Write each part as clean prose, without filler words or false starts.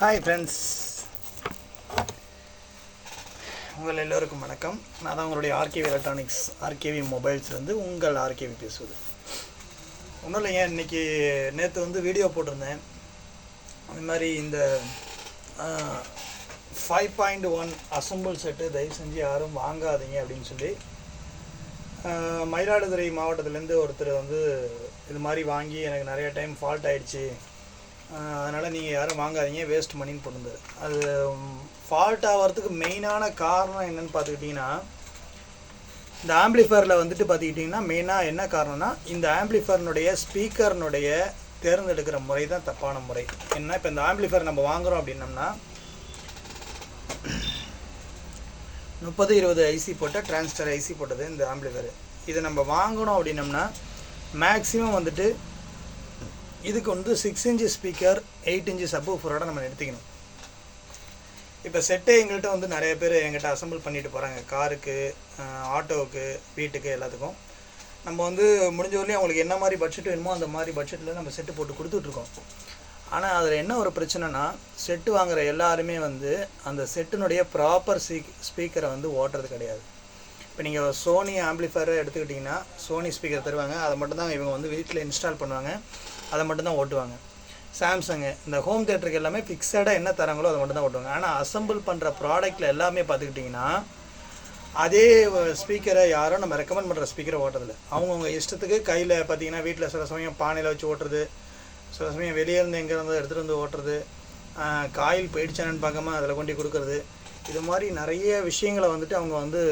Hi friends, உங்கள் எல்லோருக்கும் வணக்கம். நான் தான் உங்களுடைய ஆர்கேவி எலக்ட்ரானிக்ஸ், ஆர்கேவி மொபைல்ஸ்லேருந்து உங்கள் ஆர்கேவி பேசுவது. ஒன்றும் இல்லைங்க, இன்றைக்கி நேற்று வீடியோ போட்டிருந்தேன். அது மாதிரி இந்த 5.1 அசம்பிள் செட்டு தயவு செஞ்சு யாரும் வாங்காதீங்க அப்படின்னு சொல்லி மயிலாடுதுறை மாவட்டத்துலேருந்து ஒருத்தர் இது மாதிரி வாங்கி எனக்கு நிறைய டைம் ஃபால்ட் ஆகிடுச்சு, அதனால் நீங்கள் யாரும் வாங்காதீங்க, வேஸ்ட் மணின்னு போட்டுருந்தார். அது ஃபால்ட் ஆகிறதுக்கு மெயினான காரணம் என்னென்னு பார்த்துக்கிட்டிங்கன்னா, இந்த ஆம்பிளிஃபயரில் பார்த்துக்கிட்டிங்கன்னா மெயினாக என்ன காரணம்னா, இந்த ஆம்பிளிஃபயர்னுடைய ஸ்பீக்கர்னுடைய தேர்ந்தெடுக்கிற முறை தான் தப்பான முறை. என்ன, இப்போ இந்த ஆம்பிளிஃபயர் நம்ம வாங்குகிறோம் அப்படின்னம்னா 30-20 ஐசி போட்ட டிரான்ஸ்டர் ஐசி போட்டது இந்த ஆம்பிளிஃபயர். இதை நம்ம வாங்கணும் அப்படின்னம்னா மேக்ஸிமம் இதுக்கு 6 இன்ச்சு ஸ்பீக்கர், 8 இன்ச்சு சப்வூஃபரோட நம்ம எடுத்துக்கணும். இப்போ செட்டே எங்கள்கிட்ட நிறைய பேர் எங்கிட்ட அசம்பிள் பண்ணிட்டு போகிறாங்க, காருக்கு, ஆட்டோவுக்கு, வீட்டுக்கு, எல்லாத்துக்கும். நம்ம முடிஞ்ச வரலையும் அவங்களுக்கு என்ன மாதிரி பட்ஜெட் வேணுமோ அந்த மாதிரி பட்ஜெட்டில் நம்ம செட்டு போட்டு கொடுத்துட்ருக்கோம். ஆனால் அதில் என்ன ஒரு பிரச்சனைனா, செட்டு வாங்குகிற எல்லாருமே அந்த செட்டினுடைய ப்ராப்பர் ஸ்பீக்கரை ஓட்டுறது கிடையாது. இப்போ நீங்கள் சோனி ஆம்பிளிஃபயரை எடுத்துக்கிட்டிங்கன்னா சோனி ஸ்பீக்கர் தருவாங்க, அதை மட்டும்தான் இவங்க வீட்டில் இன்ஸ்டால் பண்ணுவாங்க, அதை மட்டும்தான் ஓட்டுவாங்க. சாம்சங்கு இந்த ஹோம் தேட்டருக்கு எல்லாமே ஃபிக்ஸடாக என்ன தராங்களோ அதை மட்டும் தான் ஓட்டுவாங்க. ஆனால் அசம்பிள் பண்ணுற ப்ராடக்ட்டில் எல்லாமே பார்த்துக்கிட்டிங்கன்னா அதே ஸ்பீக்கரை யாரும் நம்ம ரெக்கமெண்ட் பண்ணுற ஸ்பீக்கரை ஓட்டுறதில்ல. அவங்கவுங்க இஷ்டத்துக்கு கையில் பார்த்திங்கன்னா வீட்டில் சில சமயம் பானையில் வச்சு ஓட்டுறது, சில சமயம் வெளியே இருந்து எங்கேருந்து எடுத்துகிட்டு ஓட்டுறது, காயில் போயிடுச்சானு பார்க்காம அதில் கொண்டு கொடுக்குறது, இது மாதிரி நிறைய விஷயங்களை அவங்க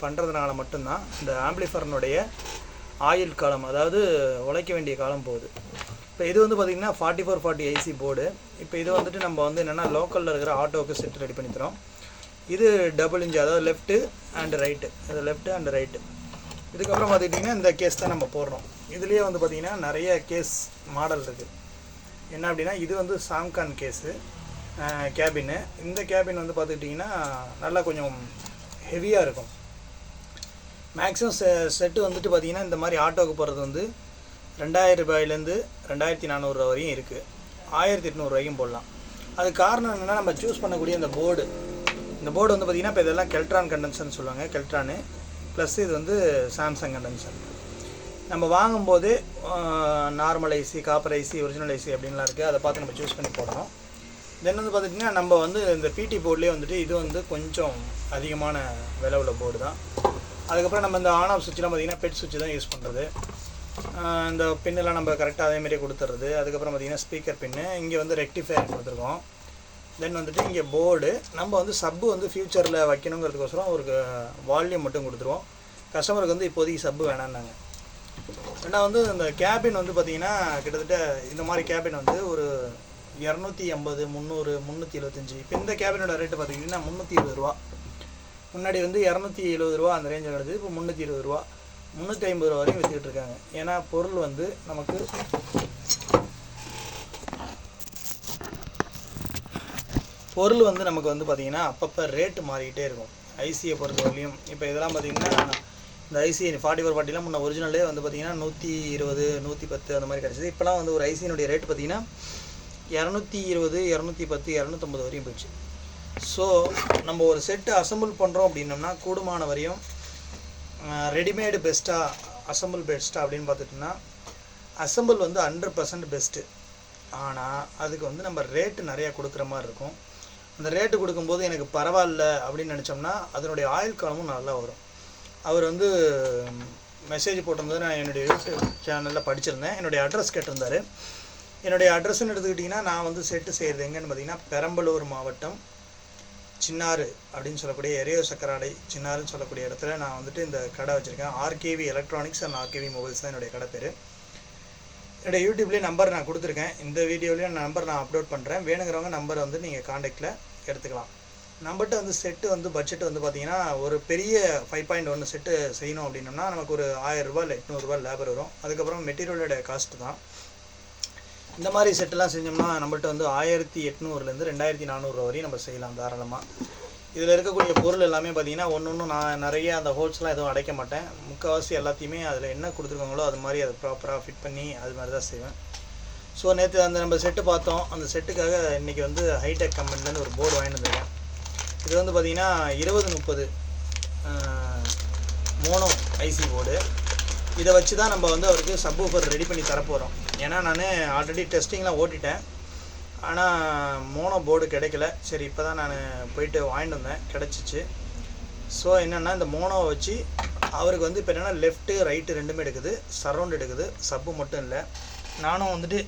பண்ணுறதுனால மட்டும்தான் இந்த ஆம்பிளிஃபயர்னுடைய ஆயுள் காலம், அதாவது உழைக்க வேண்டிய காலம் போகுது. இப்போ இது பார்த்திங்கன்னா 4440 ஐசி போர்டு. இப்போ இது நம்ம என்னென்னா லோக்கலில் இருக்கிற ஆட்டோவுக்கு செட் ரெடி பண்ணி தரோம். இது டபுள் இன்ச்சு, அதாவது லெஃப்ட்டு அண்டு ரைட்டு, இது லெஃப்ட்டு அண்டு ரைட்டு. இதுக்கப்புறம் பார்த்துக்கிட்டிங்கன்னா இந்த கேஸ் தான் நம்ம போடுறோம். இதுலேயே பார்த்திங்கன்னா நிறைய கேஸ் மாடல் இருக்குது. என்ன அப்படின்னா, இது சாம்கான் கேஸு கேபின்னு. இந்த கேபின் பார்த்துக்கிட்டிங்கன்னா நல்லா கொஞ்சம் ஹெவியாக இருக்கும். மேக்ஸிமம் செட்டு பார்த்திங்கன்னா இந்த மாதிரி ஆட்டோவுக்கு போடுறது 2000 ரூபாயிலேருந்து 2400 வரையும் இருக்குது, 1800 ரூபாய்க்கும் போடலாம். அது காரணம் என்னென்னா, நம்ம சூஸ் பண்ணக்கூடிய இந்த போர்டு பார்த்திங்கன்னா இப்போ இதெல்லாம் கெல்ட்ரான் கண்டென்சர்னு சொல்லுவாங்க, கெல்ட்ரானு ப்ளஸ் இது சாம்சங் கண்டென்சர். நம்ம வாங்கும்போது normal IC, copper IC, original IC அப்படின்லாம் இருக்குது, அதை பார்த்து நம்ம சூஸ் பண்ணி போடணும். தென் பார்த்திங்கன்னா நம்ம இந்த பிடி போர்ட்லேயே இது கொஞ்சம் அதிகமான விலை உள்ள போர்டு தான். அதுக்கப்புறம் நம்ம இந்த ஆன் ஆஃப் சுவிட்செலாம் பார்த்திங்கன்னா பெட் சுவிட்ச் தான் யூஸ் பண்ணுறது. இந்த பின்னெல்லாம் நம்ம கரெக்டாக அதேமாதிரியே கொடுத்துட்றது. அதுக்கப்புறம் பார்த்திங்கன்னா ஸ்பீக்கர் பின்னு, இங்கே ரெக்டிஃபயர் கொடுத்துருக்கோம். தென் இங்கே போர்டு நம்ம சப்பு ஃப்யூச்சரில் வைக்கணுங்கிறதுக்கோசரம் ஒரு வால்யூம் மட்டும் கொடுத்துருவோம். கஸ்டமருக்கு இப்போதைக்கு சப்பு வேணான்னாங்க. ரெண்டாவது இந்த கேபின் பார்த்திங்கன்னா கிட்டத்தட்ட இந்த மாதிரி கேபின் ஒரு 250, 300, 375. இப்போ இந்த கேபினோட ரேட்டு பார்த்திங்கன்னா 320 ரூபா. முன்னாடி 270 ரூபா அந்த ரேஞ்சில் கிடக்குது. இப்போ 320 ரூபா, 350 ரூபா வரையும் விற்றுக்கிட்டு இருக்காங்க. ஏன்னா பொருள் நமக்கு நமக்கு பார்த்திங்கன்னா அப்பப்போ ரேட்டு மாறிக்கிட்டே இருக்கும். ஐசியை பொறுத்தவரையிலையும் இப்போ இதெல்லாம் பார்த்திங்கன்னா இந்த ஐசி 4440 முன்ன ஒரிஜினலே பார்த்திங்கன்னா 120, 110 அந்த மாதிரி கிடச்சிது. இப்போலாம் ஒரு ஐசியினுடைய ரேட்டு பார்த்திங்கன்னா 220, 210, 250 வரையும் போயிடுச்சு. ஸோ நம்ம ஒரு செட்டு அசம்பிள் பண்ணுறோம் அப்படின்னோம்னா கூடுமான வரையும் ரெடிமேடு பெஸ்ட்டாக, அசம்பிள் பெஸ்ட்டாக அப்படின்னு பார்த்துட்டோம்னா அசம்பிள் 100% பெஸ்ட்டு. ஆனால் அதுக்கு நம்ம ரேட்டு நிறையா கொடுக்குற மாதிரி இருக்கும். அந்த ரேட்டு கொடுக்கும்போது எனக்கு பரவாயில்ல அப்படின்னு நினச்சோம்னா அதனுடைய ஆயுள் காலமும் நல்லா வரும். அவர் மெசேஜ் போட்டிருந்தது, நான் என்னுடைய யூடியூப் சேனலில் படிச்சிருந்தேன். என்னுடைய அட்ரஸ் கேட்டிருந்தார். என்னுடைய அட்ரஸ்ன்னு எடுத்துக்கிட்டிங்கன்னா நான் செட்டு செய்கிறது எங்கேன்னு பார்த்திங்கன்னா பெரம்பலூர் மாவட்டம் சின்னாறு அப்படின்னு சொல்லக்கூடிய எரியோ சக்கராடை சின்னாறுன்னு சொல்லக்கூடிய இடத்துல நான் இந்த கடை வச்சுருக்கேன். RKV electronics and RKV mobiles தான் என்னுடைய கடை பேர். என்னுடைய யூடியூப்லேயே நம்பர் நான் கொடுத்துருக்கேன். இந்த வீடியோலேயும் நம்பர் நான் அப்லோட் பண்ணுறேன். வேணுங்கிறவங்க நம்பர் நீங்கள் காண்டாக்டில் எடுத்துக்கலாம். நம்மகிட்ட செட்டு பட்ஜெட் பார்த்திங்கன்னா ஒரு பெரிய 5.1 செட்டு செய்யணும் அப்படின்னோம்னா நமக்கு ஒரு 1000 ரூபா இல்லை 800 ரூபா லேபர் வரும். அதுக்கப்புறம் மெட்டீரியலோட காஸ்ட்டு தான். இந்த மாதிரி செட்டெல்லாம் செஞ்சோம்னா நம்மள்ட்ட 1800லேருந்து 2400 வரையும் நம்ம செய்யலாம் தாராளமாக. இதில் இருக்கக்கூடிய பொருள் எல்லாமே பார்த்திங்கன்னா ஒன்று நான் நிறைய அந்த ஹோல்ஸ்லாம் எதுவும் அடைக்க மாட்டேன். முக்கால்வாசி எல்லாத்தையுமே அதில் என்ன கொடுத்துருக்காங்களோ அது மாதிரி அதை ப்ராப்பராக ஃபிட் பண்ணி அது மாதிரி தான் செய்வேன். ஸோ நேற்று அந்த நம்ம செட்டு பார்த்தோம். அந்த செட்டுக்காக இன்றைக்கி வந்து ஹைடெக் கம்பெனிலேருந்து ஒரு போர்டு வாங்கிட்டு வந்திருக்கேன். இது வந்து பார்த்திங்கன்னா 2030 மோனோ ஐசி போர்டு. இதை வச்சு தான் நம்ம வந்து அவருக்கு சப்வூஃபர் ரெடி பண்ணி தரப்போகிறோம். ஏன்னா நான் ஆல்ரெடி டெஸ்டிங்லாம் ஓட்டிட்டேன், ஆனால் மோனோ போர்டு கிடைக்கல. சரி இப்போ தான் நான் போயிட்டு வாங்கிட்டு வந்தேன், கிடச்சிச்சு. ஸோ என்னென்னா இந்த மோனோவை வச்சு அவருக்கு வந்து இப்போ என்னென்னா லெஃப்ட்டு ரைட்டு ரெண்டுமே எடுக்குது, சரௌண்ட் எடுக்குது, சப்பு மட்டும் இல்லை. நானும் வந்துட்டு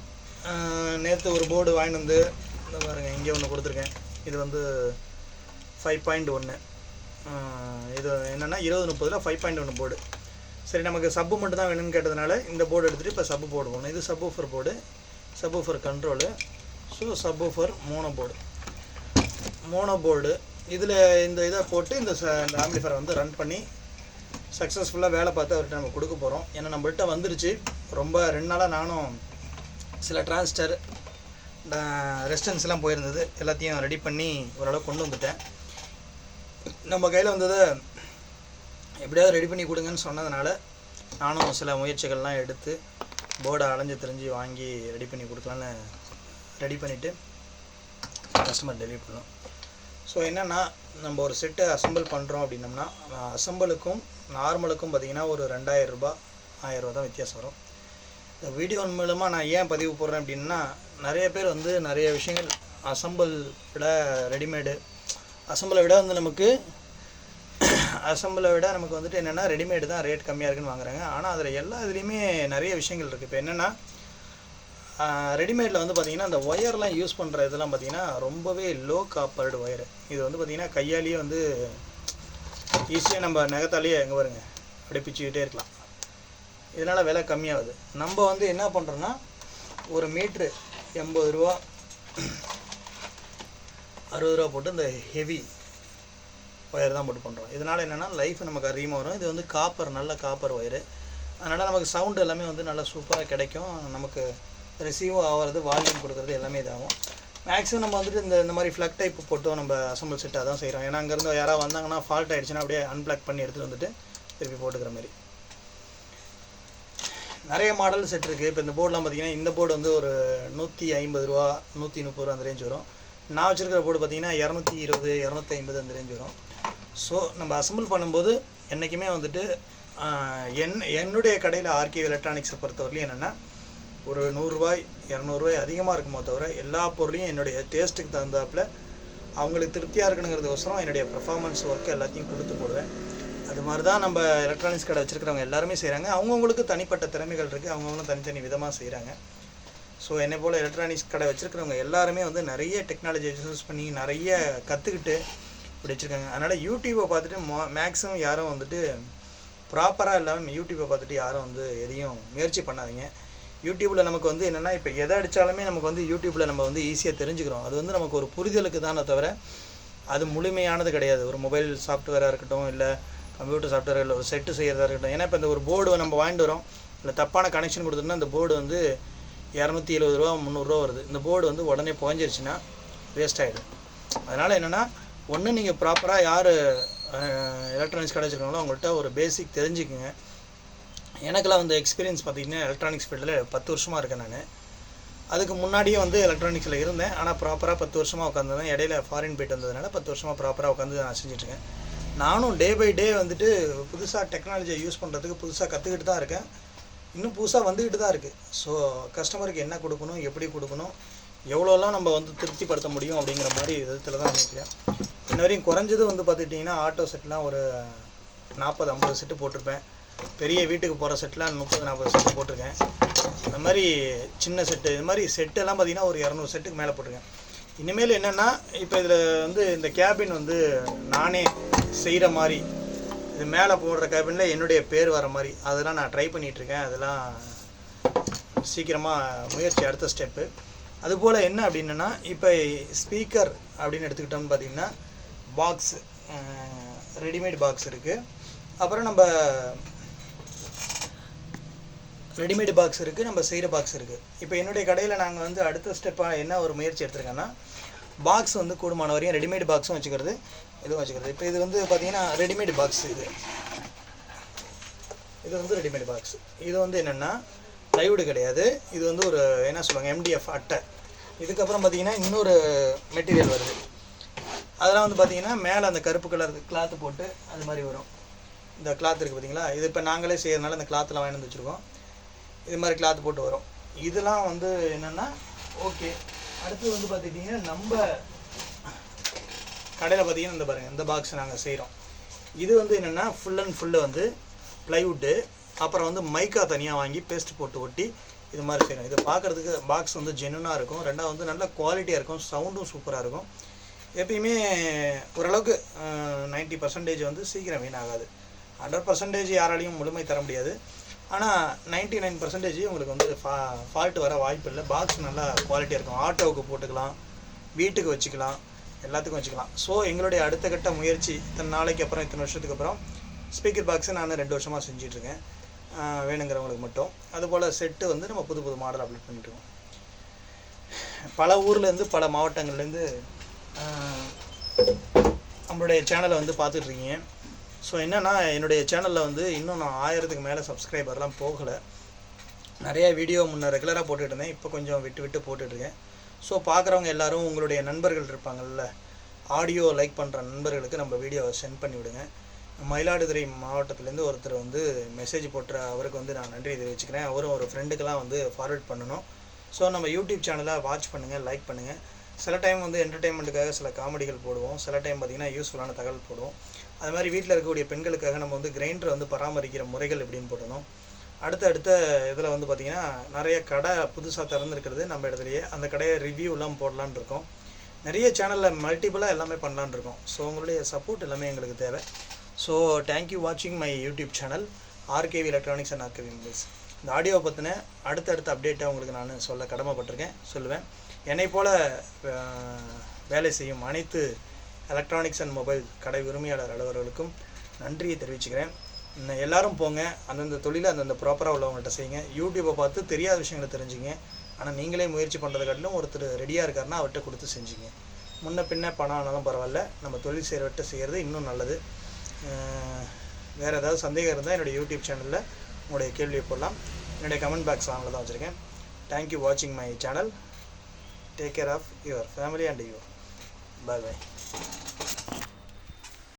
நேற்று ஒரு போர்டு வாங்கிட்டு வந்து இந்த பாருங்கள் இங்கே ஒன்று கொடுத்துருக்கேன். இது வந்து 5.1. இது என்னென்னா 2030 5.1 போர்டு. சரி நமக்கு சப்பு மட்டும் தான் வேணும்னு கேட்டதுனால இந்த போர்டு எடுத்துகிட்டு இப்போ சப்பு போர்டு போகணும். இது subwoofer board, subwoofer control. So subwoofer mono board. இதில் இந்த இதை போட்டு இந்த ஆம்பிளிஃபரை வந்து ரன் பண்ணி சக்ஸஸ்ஃபுல்லாக வேலை பார்த்து அவர்கிட்ட நம்ம கொடுக்க போகிறோம். ஏன்னா நம்மள்கிட்ட வந்துருச்சு. ரொம்ப 2 நாளாக நானும் சில டிரான்ஸ்டர் ரெஸ்டன்ஸ்லாம் போயிருந்தது, எல்லாத்தையும் ரெடி பண்ணி ஓரளவு கொண்டு வந்துட்டேன். நம்ம கையில் வந்ததை எப்படியாவது ரெடி பண்ணி கொடுங்கன்னு சொன்னதுனால நானும் சில முயற்சிகள்லாம் எடுத்து போர்டை அலைஞ்சு தெரிஞ்சு வாங்கி ரெடி பண்ணி கொடுக்கலான்னு ரெடி பண்ணிவிட்டு கஸ்டமர் டெலிவரி பண்ணோம். ஸோ என்னென்னா நம்ம ஒரு செட்டை அசம்பிள் பண்ணுறோம் அப்படின்னம்னா அசம்பிளுக்கும் நார்மலுக்கும் பார்த்திங்கன்னா ஒரு 2000 ரூபா 1000 ரூபா தான் வித்தியாசம் வரும். இந்த வீடியோ மூலமாக நான் ஏன் பதிவு போடுறேன் அப்படின்னா, நிறைய பேர் வந்து நிறைய விஷயங்கள் அசம்பிள் விட ரெடிமேடு, அசம்பிளை விட வந்து நமக்கு வந்துட்டு என்னென்னா ரெடிமேடு தான் ரேட் கம்மியாக இருக்குன்னு வாங்குறாங்க. ஆனால் அதில் எல்லா இதுலேயுமே நிறைய விஷயங்கள் இருக்குது. இப்போ என்னென்னா ரெடிமேடில் வந்து பார்த்திங்கன்னா அந்த ஒயர்லாம் யூஸ் பண்ணுற இதெல்லாம் பார்த்திங்கன்னா ரொம்பவே லோ காப்பர்டு ஒயரு. இது வந்து பார்த்திங்கன்னா கையாலேயே வந்து ஈஸியாக நம்ம நகத்தாலேயே எங்கே பாருங்க அப்படியே பிச்சுக்கிட்டே இருக்கலாம். இதனால் விலை கம்மியாகுது. நம்ம வந்து என்ன பண்ணுறோன்னா ஒரு மீட்ரு 80 ரூபா 60 ரூபா போட்டு இந்த ஹெவி ஒயர் தான் போட்டு பண்ணுறோம். இதனால் என்னென்னா லைஃப் நமக்கு அதிகமாக வரும். இது வந்து நல்ல காப்பர் ஒயரு. அதனால் நமக்கு சவுண்டு எல்லாமே வந்து நல்லா சூப்பராக கிடைக்கும். நமக்கு ரிசீவும் ஆகிறது, வால்யூம் கொடுக்குறது எல்லாமே இதாகும். மேக்ஸிமம் நம்ம வந்துட்டு இந்த மாதிரி ஃப்ளக் டைப் போட்டோம் நம்ம அசம்பிள் செட்டாக தான் செய்கிறோம். ஏன்னா அங்கேருந்து யாராவது வந்தாங்கன்னா ஃபால்ட் ஆகிடுச்சுன்னா அப்படியே அன்பிளக் பண்ணி எடுத்துகிட்டு வந்துட்டு திருப்பி போட்டுக்கிற மாதிரி நிறைய மாடல் செட் இருக்குது. இப்போ இந்த போர்டெலாம் பார்த்திங்கன்னா இந்த போர்டு வந்து ஒரு 150 ரூபா 130 ரூபா அந்த ரேஞ்ச் வரும். நான் வச்சுருக்கிற போர்டு பார்த்திங்கன்னா 220 250 அந்த ரேஞ்ச் வரும். ஸோ நம்ம அசம்பிள் பண்ணும்போது என்றைக்குமே வந்துட்டு என்னுடைய கடையில் ஆர்கே எலக்ட்ரானிக்ஸை பொறுத்தவரையிலும் என்னென்னா ஒரு 100 ரூபாய் 200 ரூபாய் அதிகமாக இருக்குமோ தவிர எல்லா பொருளையும் என்னுடைய டேஸ்ட்டுக்கு தகுந்தாப்பில் அவங்களுக்கு திருப்தியாக இருக்கணுங்கிறதுக்கோசரம் என்னுடைய பெர்ஃபார்மன்ஸ் ஒர்க்கு எல்லாத்தையும் கொடுத்து போடுவேன். அது மாதிரி தான் நம்ம எலக்ட்ரானிக்ஸ் கடை வச்சுருக்கிறவங்க எல்லாருமே செய்கிறாங்க. அவங்கவுங்களுக்கு தனிப்பட்ட திறமைகள் இருக்குது, அவங்கவுங்களும் தனித்தனி விதமாக செய்கிறாங்க. ஸோ என்னை போல் எலக்ட்ரானிக்ஸ் கடை வச்சுருக்கிறவங்க எல்லாருமே வந்து நிறைய டெக்னாலஜி யூஸ் பண்ணி நிறைய கற்றுக்கிட்டு இப்படி வச்சுருக்காங்க. அதனால் யூடியூப்பை பார்த்துட்டு மேக்ஸிமம் யாரும் வந்துட்டு ப்ராப்பராக இல்லாமல் யூடியூப்பை பார்த்துட்டு யாரும் வந்து எதையும் முயற்சி பண்ணாதீங்க. யூடியூப்பில் நமக்கு வந்து என்னென்னா இப்போ எதை அடித்தாலுமே நமக்கு வந்து யூடியூப்பில் நம்ம வந்து ஈஸியாக தெரிஞ்சுக்கிறோம். அது வந்து நமக்கு ஒரு புரிதலுக்கு தானே தவிர அது முழுமையானது கிடையாது. ஒரு மொபைல் சாஃப்ட்வேராக இருக்கட்டும், இல்லை கம்ப்யூட்டர் சாஃப்ட்வேர், இல்லை ஒரு செட்டு செய்கிறதா இருக்கட்டும். ஏன்னா இப்போ இந்த ஒரு போர்டு நம்ம வாங்கிட்டு வரோம், இல்லை தப்பான கனெக்ஷன் கொடுத்துட்டோம்னா இந்த போர்டு வந்து 270 ரூபா 300 ரூபா வருது. இந்த போர்டு வந்து உடனே புகஞ்சிருச்சுன்னா வேஸ்ட் ஆகிடும். அதனால் என்னென்னா ஒன்று நீங்கள் ப்ராப்பராக யார் எலக்ட்ரானிக்ஸ் கடை வச்சுருக்காங்களோ அவங்கள்ட்ட ஒரு பேசிக் தெரிஞ்சுக்குங்க. எனக்கெல்லாம் வந்து எக்ஸ்பீரியன்ஸ் பார்த்திங்கன்னா எலக்ட்ரானிக்ஸ் ஃபீல்டில் 10 வருஷமாக இருக்கேன். நான் அதுக்கு முன்னாடியே வந்து எலக்ட்ரானிக்ஸில் இருந்தேன். ஆனால் ப்ராப்பராக 10 வருஷமாக உட்காந்துருந்தேன். இடையில ஃபாரின் போய்ட்டு வந்ததுனால 10 வருஷமாக ப்ராப்பராக உட்காந்து நான் செஞ்சுட்ருக்கேன். நானும் டே பை டே வந்துட்டு புதுசாக டெக்னாலஜியை யூஸ் பண்ணுறதுக்கு புதுசாக கற்றுக்கிட்டு தான் இருக்கேன். இன்னும் புதுசாக வந்துக்கிட்டு தான் இருக்குது. ஸோ கஸ்டமருக்கு என்ன கொடுக்கணும், எப்படி கொடுக்கணும், எவ்வளோலாம் நம்ம வந்து திருப்திப்படுத்த முடியும் அப்படிங்கிற மாதிரி விதத்தில் தான் நினைக்கிறேன். இன்ன வரையும் குறைஞ்சது வந்து பார்த்துட்டிங்கன்னா ஆட்டோ செட்லாம் ஒரு 40-50 செட்டு போட்டிருப்பேன். பெரிய வீட்டுக்கு போகிற செட்லாம் 30-40 செட்டு போட்டிருக்கேன். அந்த மாதிரி சின்ன செட்டு இது மாதிரி செட்டெல்லாம் பார்த்திங்கன்னா ஒரு 200 செட்டுக்கு மேலே போட்டிருக்கேன். இனிமேல் என்னென்னா இப்போ இதில் வந்து இந்த கேபின் வந்து நானே செய்கிற மாதிரி, இது மேலே போடுற கேபினில் என்னுடைய பேர் வர மாதிரி அதெல்லாம் நான் ட்ரை பண்ணிகிட்ருக்கேன். அதெல்லாம் சீக்கிரமாக முயற்சி அடுத்த ஸ்டெப்பு. அதுபோல் என்ன அப்படின்னா இப்போ ஸ்பீக்கர் அப்படின்னு எடுத்துக்கிட்டோம்னு பார்த்திங்கன்னா பாக்ஸ் ரெடிமேட் பாக்ஸ் இருக்குது. அப்புறம் நம்ம ரெடிமேடு பாக்ஸ் இருக்குது, நம்ம செய்கிற பாக்ஸ் இருக்குது. இப்போ என்னுடைய கடையில் நாங்கள் வந்து அடுத்த ஸ்டெப்பாக என்ன ஒரு முயற்சி எடுத்துருக்கேன்னா பாக்ஸ் வந்து கூடுமான வரையும் ரெடிமேடு பாக்ஸும் வச்சுக்கிறது, இதுவும் வச்சுக்கிறது. இப்போ இது வந்து பார்த்திங்கன்னா ரெடிமேடு பாக்ஸ். இது வந்து ரெடிமேடு பாக்ஸ். இது வந்து என்னென்னா ப்ளைவுட் கிடையாது, இது வந்து ஒரு என்ன சொல்லுவாங்க MDF அட்டை. இதுக்கப்புறம் பார்த்தீங்கன்னா இன்னொரு மெட்டீரியல் வருது. அதெல்லாம் வந்து பார்த்தீங்கன்னா மேலே அந்த கருப்பு கலர் கிளாத்து போட்டு அது மாதிரி வரும். இந்த கிளாத் இருக்குது பார்த்தீங்களா, இது இப்போ நாங்களே செய்யறதுனால இந்த கிளாத்தில் வாங்கி வந்து வச்சுருக்கோம். இது மாதிரி கிளாத் போட்டு வரும். இதெல்லாம் வந்து என்னென்னா ஓகே. அடுத்து வந்து பார்த்துக்கிட்டிங்கன்னா நம்ம கடையில் பார்த்தீங்கன்னா இந்த பாருங்கள், இந்த பாக்ஸ் நாங்கள் செய்கிறோம். இது வந்து என்னென்னா ஃபுல் அண்ட் ஃபுல்லு வந்து ப்ளைவுட்டு, அப்புறம் வந்து மைக்கா தனியாக வாங்கி பேஸ்ட் போட்டு ஒட்டி இது மாதிரி செய்கிறோம். இது பார்க்குறதுக்கு பாக்ஸ் வந்து ஜென்யூனாக இருக்கும். ரெண்டாவது வந்து நல்ல குவாலிட்டியாக இருக்கும், சவுண்டும் சூப்பராக இருக்கும். எப்பயுமே ஓரளவுக்கு 90% வந்து சீக்கிரம் வீணாகாது. 100% யாராலையும் முழுமை தர முடியாது. ஆனால் 99% உங்களுக்கு வந்து ஃபால்ட்டு வர வாய்ப்பு இல்லை. பாக்ஸ் நல்லா குவாலிட்டியாக இருக்கும். ஆட்டோவுக்கு போட்டுக்கலாம், வீட்டுக்கு வச்சுக்கலாம், எல்லாத்துக்கும் வச்சுக்கலாம். ஸோ எங்களுடைய அடுத்த கட்ட முயற்சி இத்தனை நாளைக்கு அப்புறம், இத்தனை வருஷத்துக்கு அப்புறம் ஸ்பீக்கர் பாக்ஸை நான் 2 வருஷமாக செஞ்சிட்ருக்கேன், வேணுங்கிறவங்களுக்கு மட்டும். அதுபோல் செட்டு வந்து நம்ம புது புது மாடல் அப்டேட் பண்ணிட்டுருக்கோம். பல ஊர்லேருந்து பல மாவட்டங்கள்லேருந்து நம்மளுடைய சேனலை வந்து பார்த்துட்ருக்கீங்க. ஸோ என்னென்னா என்னுடைய சேனலில் வந்து இன்னும் நான் 1000க்கு மேலே சப்ஸ்கிரைபர்லாம் போகலை. நிறைய வீடியோ முன்னே ரெகுலராக போட்டுட்டு இருந்தேன், இப்போ கொஞ்சம் விட்டு விட்டு போட்டுட்ருக்கேன். ஸோ பார்க்குறவங்க எல்லோரும் உங்களுடைய நண்பர்கள் இருப்பாங்கள்ல, ஆடியோ லைக் பண்ணுற நண்பர்களுக்கு நம்ம வீடியோவை சென்ட் பண்ணி விடுங்க. மயிலாடுதுறை மாவட்டத்துலேருந்து ஒருத்தர் வந்து மெசேஜ் போட்டுற அவருக்கு வந்து நான் நன்றி தெரிவிச்சுக்கிறேன். அவரும் ஒரு ஃப்ரெண்டுக்கெல்லாம் வந்து ஃபார்வர்ட் பண்ணணும். ஸோ நம்ம யூடியூப் சேனலை வாட்ச் பண்ணுங்கள், லைக் பண்ணுங்கள். சில டைம் வந்து என்டர்டெயின்மெண்ட்டுக்காக சில காமெடிகள் போடுவோம், சில டைம் பார்த்திங்கன்னா யூஸ்ஃபுல்லான தகவல் போடுவோம். அது மாதிரி வீட்டில் இருக்கக்கூடிய பெண்களுக்காக நம்ம வந்து கிரைண்டரை வந்து பராமரிக்கிற முறைகள் எப்படின்னு போடணும். அடுத்த இதில் வந்து பார்த்திங்கன்னா நிறைய கடை புதுசாக திறந்துருக்கிறது நம்ம இடத்துலையே, அந்த கடையை ரிவ்யூலாம் போடலான் இருக்கோம். நிறைய சேனலில் மல்டிபிளாக எல்லாமே பண்ணலான் இருக்கோம். ஸோ உங்களுடைய சப்போர்ட் எல்லாமே எங்களுக்கு தேவை. ஸோ தேங்க்யூ வாட்சிங் my YouTube channel RKV electronics and RKV mobiles. இந்த ஆடியோவை பற்றின அடுத்த அப்டேட்டை உங்களுக்கு நான் சொல்ல கடமைப்பட்டிருக்கேன், சொல்லுவேன். என்னை போல் வேலை செய்யும் அனைத்து எலக்ட்ரானிக்ஸ் அண்ட் மொபைல் கடை உரிமையாளர் அலுவலர்களுக்கும் நன்றியை தெரிவிச்சுக்கிறேன். எல்லோரும் போங்க, அந்தந்த தொழிலை அந்தந்த ப்ராப்பராக உள்ளவங்கள்ட்ட செய்யுங்க. யூடியூப்பை பார்த்து தெரியாத விஷயங்களை தெரிஞ்சுங்க. ஆனால் நீங்களே முயற்சி பண்ணுறதை காட்டிலும் ஒருத்தர் ரெடியாக இருக்காருன்னா அவர்கிட்ட கொடுத்து செஞ்சுங்க. முன்ன பின்ன பணம் ஆனாலும் பரவாயில்ல, நம்ம தொழில் செய்கிறவர்கிட்ட செய்கிறது இன்னும் நல்லது. வேறு ஏதாவது சந்தேகம் இருந்தால் என்னுடைய யூடியூப் சேனலில் உங்களுடைய கேள்வியை போடலாம். என்னுடைய கமெண்ட் பாக்ஸ் ஆனில் தான் வச்சுருக்கேன். தேங்க்யூ வாட்சிங் my channel. Take care of your family and you. Bye bye.